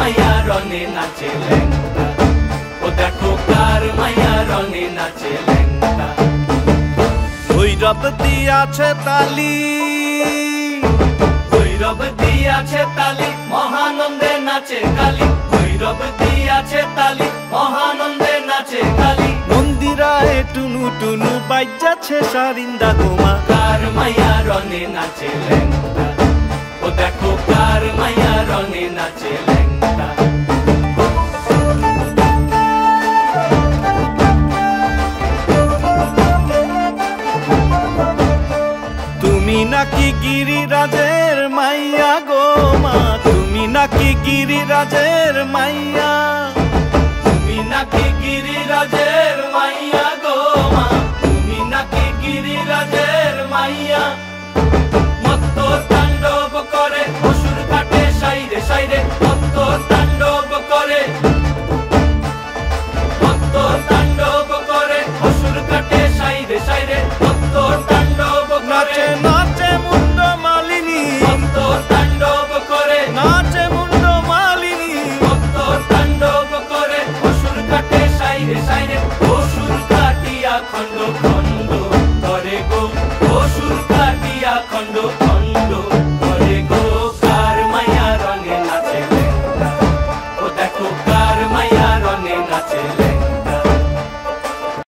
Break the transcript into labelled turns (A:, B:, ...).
A: মাইয়া রনে নাচে ল্যাংটা, ও দেখো কার মাইয়া রনে নাচে ল্যাংটা।
B: ভৈরব দিয়াছে তালি,
A: ভৈরব দিয়াছে তালি, মহানন্দে নাচে কালী। ভৈরব দিয়াছে তালি, মহানন্দে নাচে কালী।
B: মন্দিরায় টুনু টুনু বাজ্যাছে সারিন্দা গোমা,
A: কার মাইয়া রনে নাচে ল্যাংটা, ও দেখো কার মাইয়া রনে নাচে ল্যাংটা।
B: তুমি নাকি গিরিরাজের মাইয়া গো মা, তুমি নাকি গিরিরাজের মাইয়া,
A: তুমি নাকি গিরিরাজের মাইয়া গো মা, তুমি নাকি গিরিরাজের মাইয়া। মত্ত তাণ্ডব করে অসুর কাটে সাইরে সাইরে, মত্ত তাণ্ডব করে, মত্ত তাণ্ডব করে অসুর কাটে সাইরে সাইরে, মত্ত তাণ্ডব করে।
B: নাচে নাচে মুন্ড মালিনী,
A: মত্ত তাণ্ডব করে,
B: নাচে মুন্ড মালিনী,
A: মত্ত তাণ্ডব করে অসুর কাটে সাইরে সাইরে, অসুর কাটিয়া খণ্ড খণ্ড